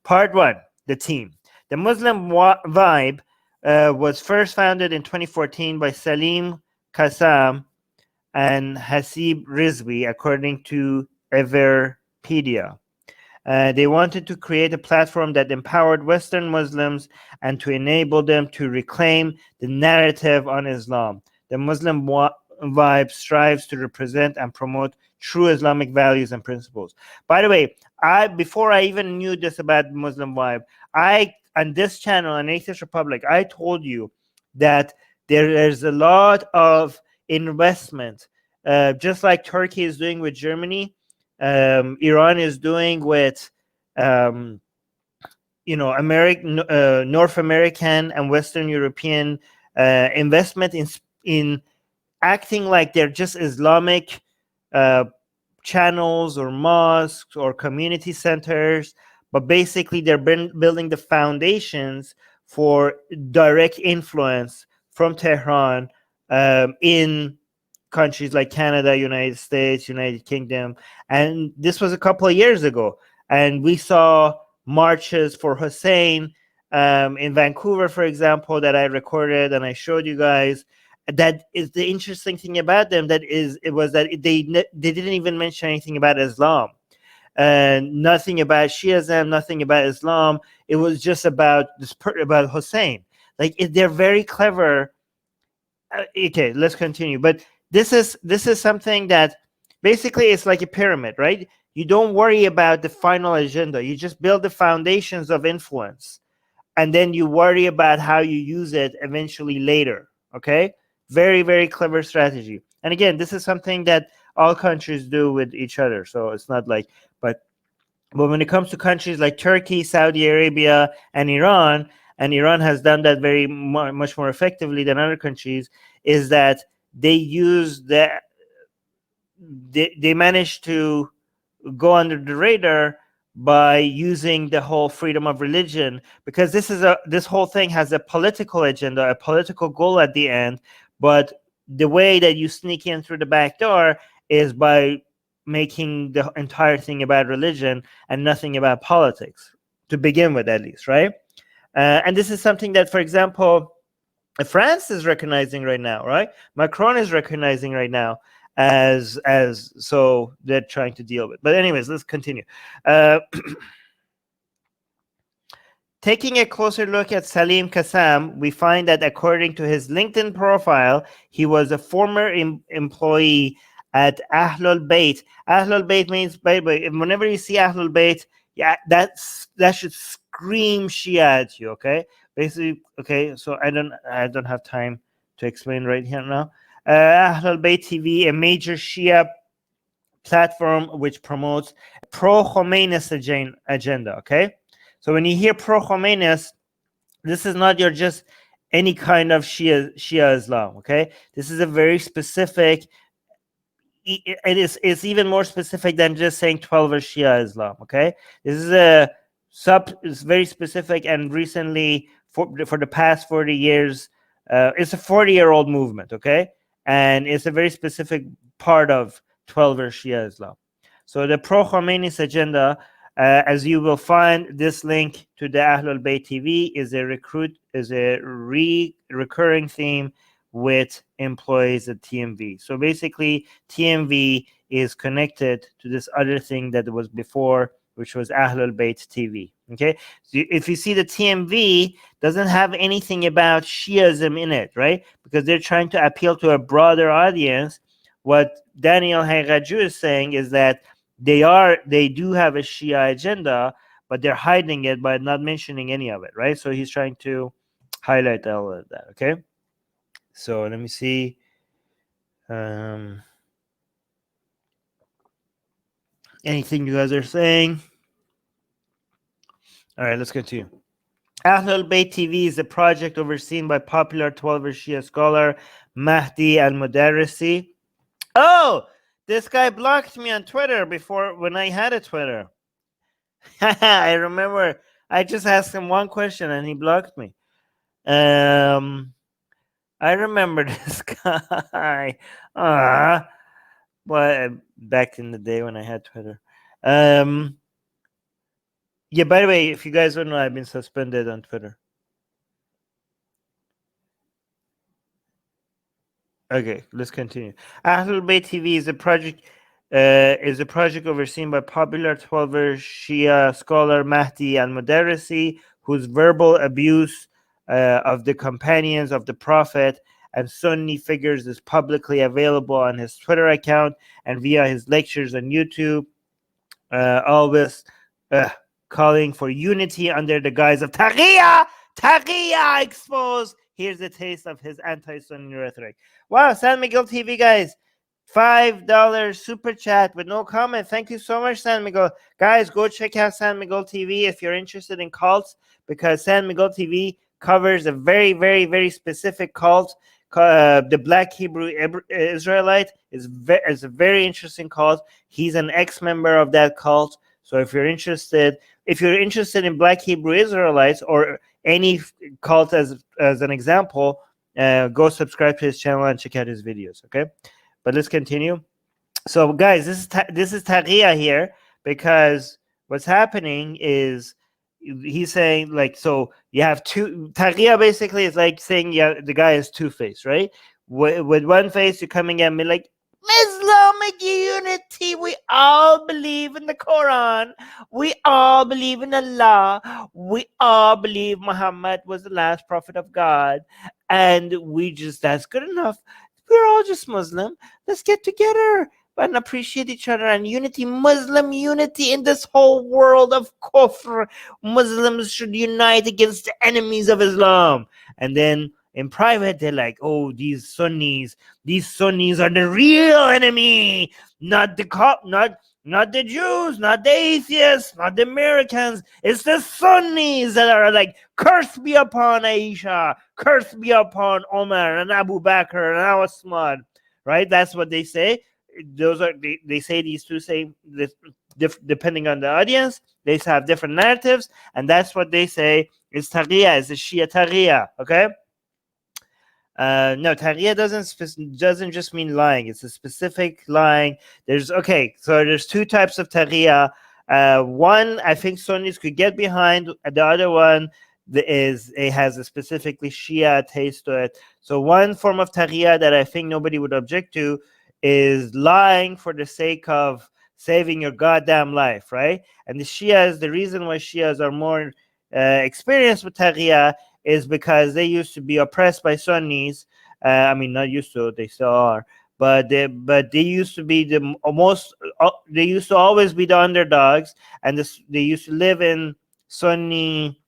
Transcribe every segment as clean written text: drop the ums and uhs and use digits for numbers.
Part 1, the team. The Muslim Vibe was first founded in 2014 by Salim Qassam and Hasib Rizvi, according to Everpedia. They wanted to create a platform that empowered Western Muslims and to enable them to reclaim the narrative on Islam. The Muslim Vibe strives to represent and promote true Islamic values and principles. By the way, before I even knew this about Muslim Vibe, on this channel, on Atheist Republic, I told you that there's a lot of investment, just like Turkey is doing with Germany. Iran is doing with, North American and Western European investment in acting like they're just Islamic channels or mosques or community centers, but basically they're building the foundations for direct influence from Tehran in countries like Canada, United States, United Kingdom. And this was a couple of years ago. And we saw marches for Hussein in Vancouver, for example, that I recorded and I showed you guys. That is the interesting thing about them. They didn't even mention anything about Islam, and nothing about Shiism, nothing about Islam. It was just about about Hussein. Like, they're very clever. Okay, let's continue. But this is something that basically it's like a pyramid, right? You don't worry about the final agenda. You just build the foundations of influence, and then you worry about how you use it eventually later. Okay, very, very clever strategy. And again, this is something that all countries do with each other. So it's not like, but when it comes to countries like Turkey, Saudi Arabia, and Iran has done that very much more effectively than other countries, is that they use that they managed to go under the radar by using the whole freedom of religion, because this whole thing has a political agenda, a political goal at the end. But the way that you sneak in through the back door is by making the entire thing about religion and nothing about politics, to begin with, at least, right? And this is something that, for example, France is recognizing right now, right? Macron is recognizing right now, as so they're trying to deal with. But anyways, let's continue. Taking a closer look at Salim Qassam, we find that according to his LinkedIn profile, he was a former employee at Ahlul Bayt. Ahlul Bayt means, whenever you see Ahlul Bayt, yeah, that should scream Shia at you. Okay, basically. Okay, so I don't have time to explain right here now. Ahlul Bayt TV, a major Shia platform which promotes pro-Khomeinist agenda. Okay, so when you hear pro-Khomeinist, this is not your just any kind of Shia Islam. Okay, this is a very specific. It's even more specific than just saying 12er Shia Islam. Okay, this is it's very specific, and recently for the past 40 years, it's a 40-year-old movement. Okay, and it's a very specific part of 12er Shia Islam. So the pro-Khomeinist agenda, as you will find, this link to the Ahlul Bayt TV is a recurring theme with employees at TMV. So basically, TMV is connected to this other thing that was before, which was Ahlul Bayt TV. Okay, so if you see the TMV doesn't have anything about Shiism in it, right? Because they're trying to appeal to a broader audience. What Daniel Hayraju is saying is that they do have a Shia agenda, but they're hiding it by not mentioning any of it, right? So he's trying to highlight all of that. Okay, so let me see. Anything you guys are saying? All right, let's continue. Ahlul Bayt TV is a project overseen by popular 12er Shia scholar Mahdi al-Mudarrisi. Oh, this guy blocked me on Twitter before, when I had a Twitter. I remember I just asked him one question and he blocked me. I remember this guy. Back in the day when I had Twitter. Yeah, by the way, if you guys don't know, I've been suspended on Twitter. Okay, let's continue. Ahlul Bayt TV is a project overseen by popular 12er Shia scholar Mahdi al-Mudarrisi, whose verbal abuse of the companions of the Prophet and Sunni figures is publicly available on his Twitter account and via his lectures on YouTube, always uh, calling for unity under the guise of Taqiyya. Taqiyya exposed. Here's a taste of his anti-Sunni rhetoric. Wow, San Miguel TV guys, $5 super chat with no comment. Thank you so much, San Miguel. Guys, go check out San Miguel TV if you're interested in cults, because San Miguel TV covers a very, very, very specific cult. The Black Hebrew Israelite is a very interesting cult. He's an ex-member of that cult. So if you're interested in Black Hebrew Israelites or any cult as an example, go subscribe to his channel and check out his videos. Okay, but let's continue. So guys, this is Taqiyya here, because what's happening is he's saying, like, so you have two. Taqiyya basically is like saying, yeah, the guy is two-faced, right? With one face, you're coming at me like, Islamic unity. We all believe in the Quran. We all believe in Allah. We all believe Muhammad was the last prophet of God. And that's good enough. We're all just Muslim. Let's get together and appreciate each other, and unity, Muslim unity in this whole world of kufr. Muslims should unite against the enemies of Islam. And then in private, they're like, oh, these Sunnis are the real enemy, not the Jews, not the atheists, not the Americans. It's the Sunnis that are like, curse be upon Aisha, curse be upon Omar and Abu Bakr and Osman, right? That's what they say. They say these two say this, depending on the audience, they have different narratives, and that's what they say is Taqiyya, is the Shia Taqiyya. Okay. No, Taqiyya doesn't just mean lying. It's a specific lying. So there's two types of Taqiyya. One, I think Sunnis could get behind. The other one it has a specifically Shia taste to it. So one form of Taqiyya that I think nobody would object to is lying for the sake of saving your goddamn life, right? And the reason why Shias are more experienced with Taqiyya is because they used to be oppressed by Sunnis. I mean, not used to, they still are, but they used to be they used to always be the underdogs, and they used to live in Sunni.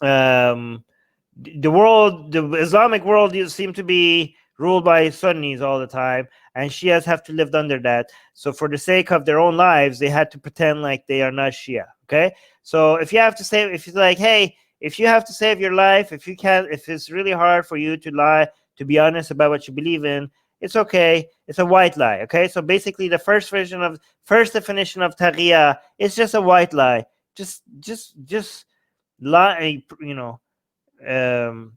The Islamic world seemed to be ruled by Sunnis all the time, and Shias have to live under that. So for the sake of their own lives, they had to pretend like they are not Shia. Okay, so if you have to save your life, if it's really hard for you to lie, to be honest about what you believe in, it's okay. It's a white lie. Okay, so basically the first definition of Taqiyya is just a white lie. Just lie,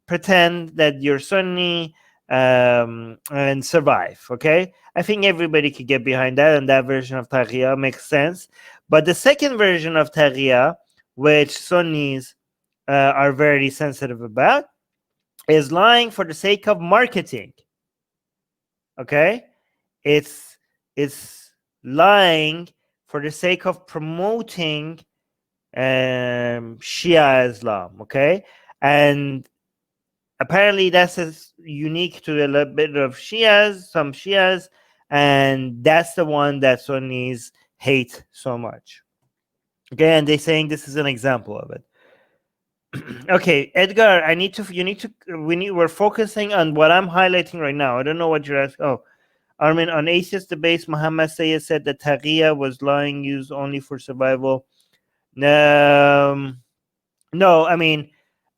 pretend that you're Sunni, and survive. Okay, I think everybody could get behind that, and that version of Taqiyya makes sense. But the second version of Taqiyya, which Sunnis are very sensitive about, is lying for the sake of marketing. Okay, it's lying for the sake of promoting Shia Islam. Okay, and apparently that's unique to a little bit of some Shias, and that's the one that Sunnis hate so much. Okay, and they're saying this is an example of it. Okay, Edgar, we're focusing on what I'm highlighting right now. I don't know what you're asking. Oh, Armin, on atheist debates, Muhammad Sayyid said that Taqiyya was lying used only for survival. No, I mean,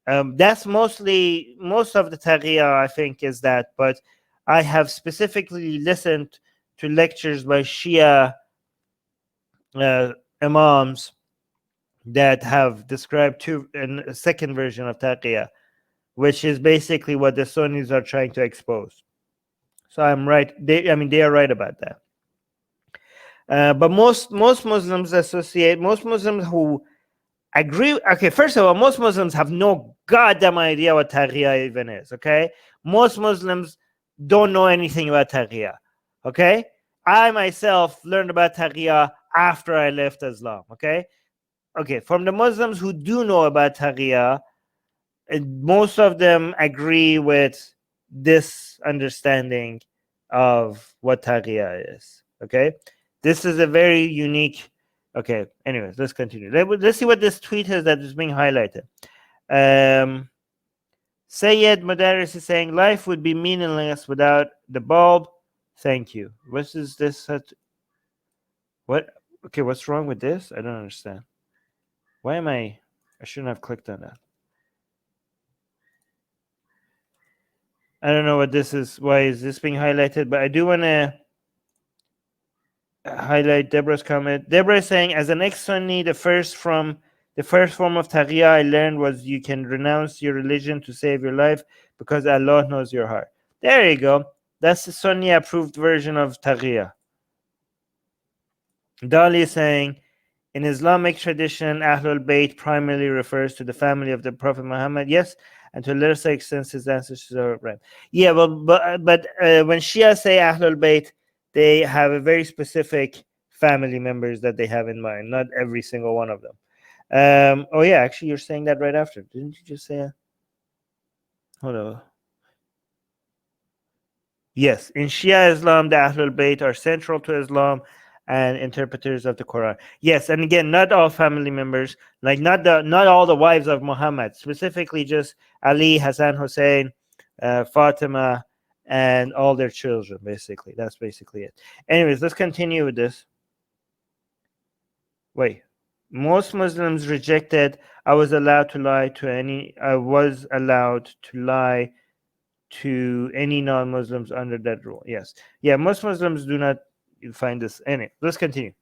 that's most of the Taqiyya, I think, is that. But I have specifically listened to lectures by Shia imams that have described a second version of Taqiyya, which is basically what the Sunnis are trying to expose. So I'm right. They are right about that. But most Muslims who agree. Okay, first of all, most Muslims have no goddamn idea what taqiyya even is. Okay, most Muslims don't know anything about taqiyya. Okay, I myself learned about taqiyya after I left Islam. Okay, from the Muslims who do know about taqiyya, most of them agree with this understanding of what taqiyya is. Okay, this is a very unique. Okay, anyways, let's continue. Let's see what this tweet is that is being highlighted. Sayyid Madaris is saying life would be meaningless without the bulb. Thank you. What is this? What? Okay, what's wrong with this? I don't understand. Why am I shouldn't have clicked on that. I don't know what this is. Why is this being highlighted? But I do want to highlight Deborah's comment. Deborah is saying, as an ex-Sunni, the first form of taqiyya I learned was you can renounce your religion to save your life because Allah knows your heart. There you go. That's the Sunni approved version of taqiyya. Dali is saying, in Islamic tradition, Ahlul Bayt primarily refers to the family of the Prophet Muhammad. Yes, and to a lesser extent, his ancestors are Abraham. Yeah, but when Shia say Ahlul Bayt, they have a very specific family members that they have in mind, not every single one of them. Oh yeah, actually, you're saying that right after. Didn't you just say that? Hold on. Yes, in Shia Islam, the Ahlul Bayt are central to Islam and interpreters of the Quran. Yes, and again, not all family members, like not all the wives of Muhammad, specifically just Ali, Hassan, Hussein, Fatima, and all their children. Basically, that's basically it. Anyways, let's continue with this. Wait, most Muslims rejected. I was allowed to lie to any non-Muslims under that rule. Yes, yeah, most Muslims do not find this. Anyway, let's continue.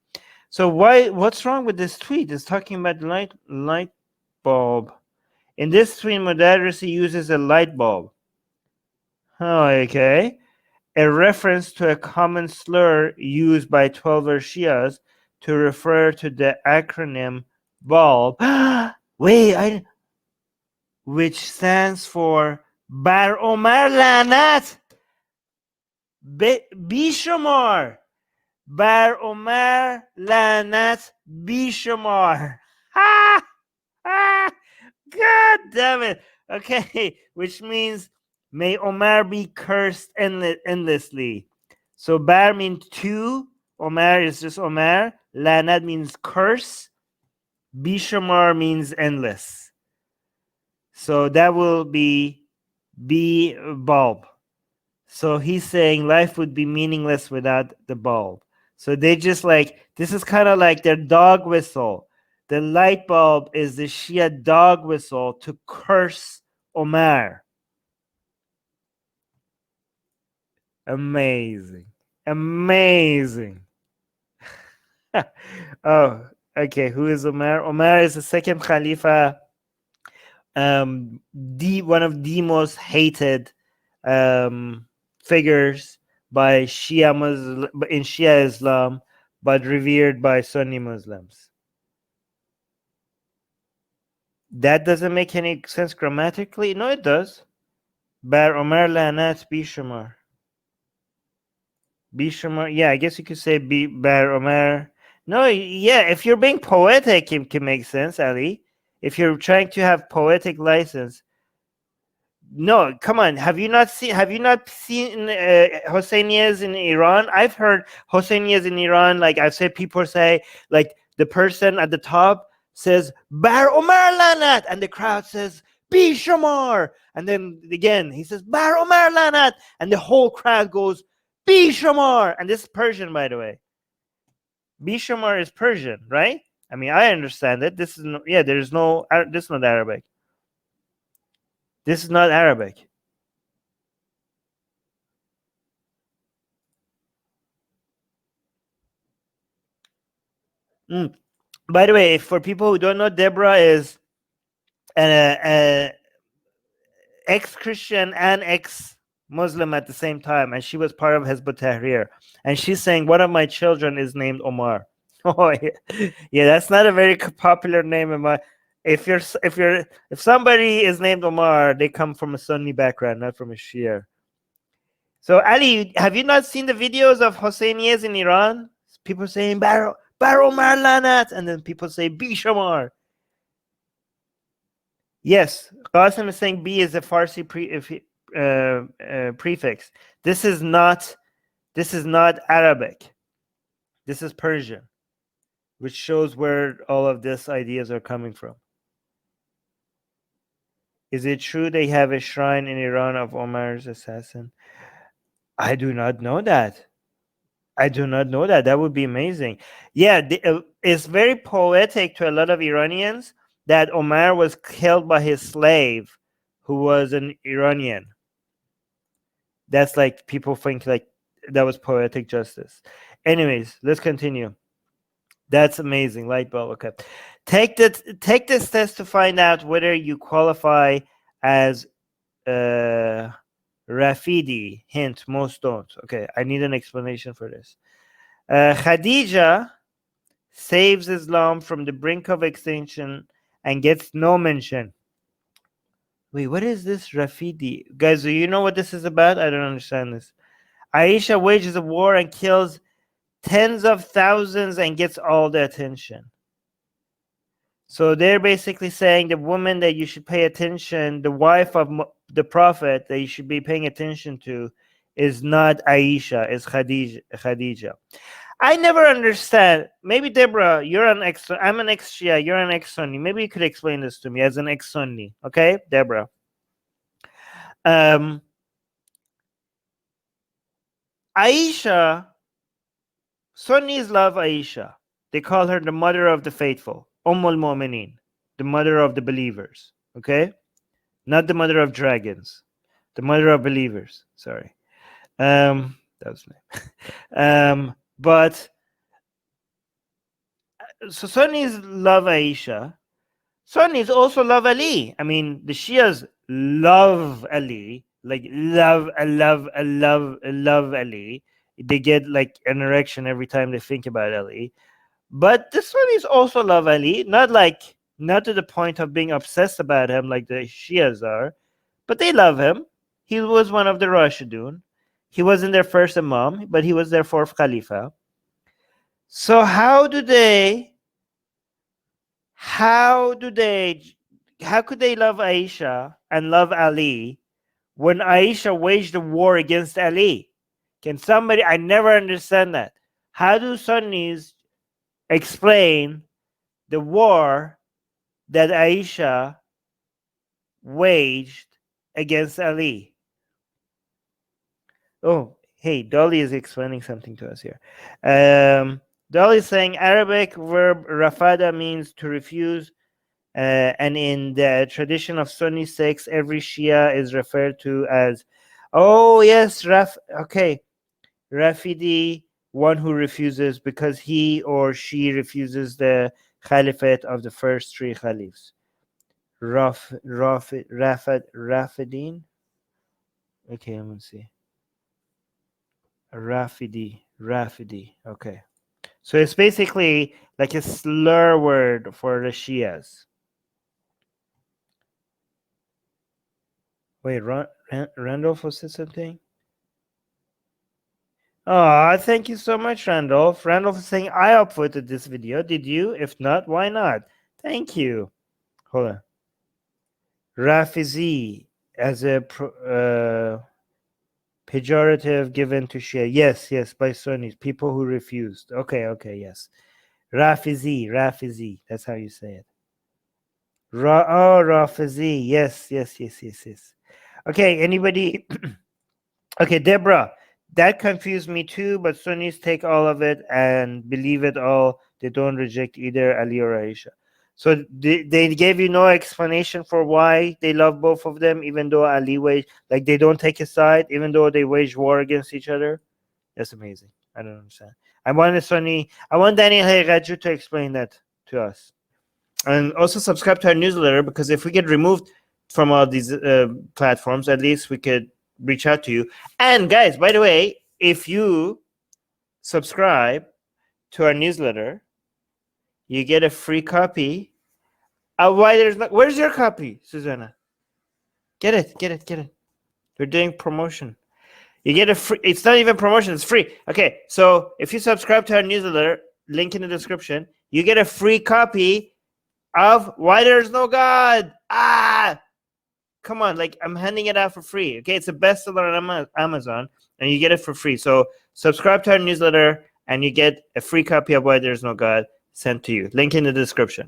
So what's wrong with this tweet? It's talking about light bulb. In this tweet, Mudarrisi uses a light bulb. Oh, okay. A reference to a common slur used by 12er Shias to refer to the acronym bulb. Wait, which stands for Bar Omar Lanat Bishamar. Bar Omar Lanat Bishamar. Ha! Ha! God damn it. Okay, which means may Omar be cursed endlessly. So Bar means two. Omar is just Omar. Lanat means curse. Bishamar means endless. So that will be bulb. So he's saying life would be meaningless without the bulb. So they just this is kind of like their dog whistle. The light bulb is the Shia dog whistle to curse Omar. Amazing. Oh, okay. Who is Omar? Omar is the second Khalifa, one of the most hated figures by Shia Muslim in Shia Islam, but revered by Sunni Muslims. That doesn't make any sense grammatically. No, it does. Bar Omar Lanat Bishamar. Bishamar. Yeah, I guess you could say Bar Omar. No, yeah, if you're being poetic, it can make sense, Ali. If you're trying to have poetic license. No, come on. Have you not seen Hosseinias in Iran? I've heard Hosseinias in Iran. Like I've said, people say like the person at the top says Bar Omar Lanat, and the crowd says Bishamar, and then again he says Bar Omar Lanat, and the whole crowd goes Bishamar. And this is Persian, by the way. Bishamar is Persian, right? I mean, I understand it. This is this is not Arabic. This is not Arabic. By the way, for people who don't know, Deborah is an ex-Christian and ex-Muslim at the same time, and she was part of Hizb ut-Tahrir. And she's saying one of my children is named Omar. Oh yeah, that's not a very popular name in my. If somebody is named Omar, they come from a Sunni background, not from a Shia. So Ali, have you not seen the videos of Hosseinias in Iran? People saying Bar Omar Lanat, and then people say Bish Omar. Yes, Qasim is saying B is a Farsi prefix. This is not Arabic. This is Persian, which shows where all of these ideas are coming from. Is it true they have a shrine in Iran of Omar's assassin? I do not know that. That would be amazing. Yeah, it's very poetic to a lot of Iranians that Omar was killed by his slave, who was an Iranian. That's like, people think like that was poetic justice. Anyways, let's continue. That's amazing. Light bulb. Okay. Take this test to find out whether you qualify as Rafidi. Hint, most don't. Okay, I need an explanation for this. Khadija saves Islam from the brink of extinction and gets no mention. Wait, what is this Rafidi? Guys, do you know what this is about? I don't understand this. Aisha wages a war and kills tens of thousands and gets all the attention. So they're basically saying the woman that you should pay attention, the wife of the Prophet that you should be paying attention to, is not Aisha, is Khadija. I never understand. Maybe Deborah, you're an I'm an ex-Shia, you're an ex-Sunni. Maybe you could explain this to me as an ex-Sunni. Okay, Deborah. Aisha, Sunnis love Aisha. They call her the mother of the faithful, al-Mu'mineen, the mother of the believers. Okay, not the mother of dragons, the mother of believers. Sorry, that was me. But so Sunnis love Aisha. Sunnis also love Ali. I mean, the Shias love Ali, like love Ali. They get like an erection every time they think about Ali. But the Sunnis also love Ali, not to the point of being obsessed about him like the Shias are, but they love him. He was one of the Rashidun. He wasn't their first Imam, but he was their fourth Khalifa. So how could they love Aisha and love Ali when Aisha waged a war against Ali? I never understand that. How do Sunnis explain the war that Aisha waged against Ali? Oh, hey, Dolly is explaining something to us here. Dolly is saying Arabic verb rafada means to refuse, and in the tradition of Sunni sects, every Shia is referred to as, oh yes, Rafidi, one who refuses because he or she refuses the caliphate of the first three caliphs. Rafidin. Okay, let me see. Rafidi. Okay. So it's basically like a slur word for the Shias. Wait, Randolph said something? Oh, thank you so much, Randolph. Randolph is saying, I upvoted this video. Did you? If not, why not? Thank you. Hold on. Rafizi as a pejorative given to Shia. Yes, by Sunnis. People who refused. Okay, yes. Rafizi. That's how you say it. Rafizi. Yes. Okay, anybody? Okay, Deborah. That confused me too, but Sunnis take all of it and believe it all. They don't reject either Ali or Aisha. So they gave you no explanation for why they love both of them, even though Ali they don't take a side, even though they wage war against each other. That's amazing. I don't understand. I want Daniel Hayraju to explain that to us. And also subscribe to our newsletter, because if we get removed from all these platforms, at least we could reach out to you. And guys, by the way, if you subscribe to our newsletter, you get a free copy Why there's not? Where's your copy, Susanna? Get it. We're doing promotion. You get a free. It's not even promotion. It's free. Okay, so if you subscribe to our newsletter, link in the description, you get a free copy of Why There's No God. Come on, like I'm handing it out for free. Okay, it's a bestseller on Amazon, and you get it for free. So subscribe to our newsletter, and you get a free copy of Why There's No God sent to you. Link in the description.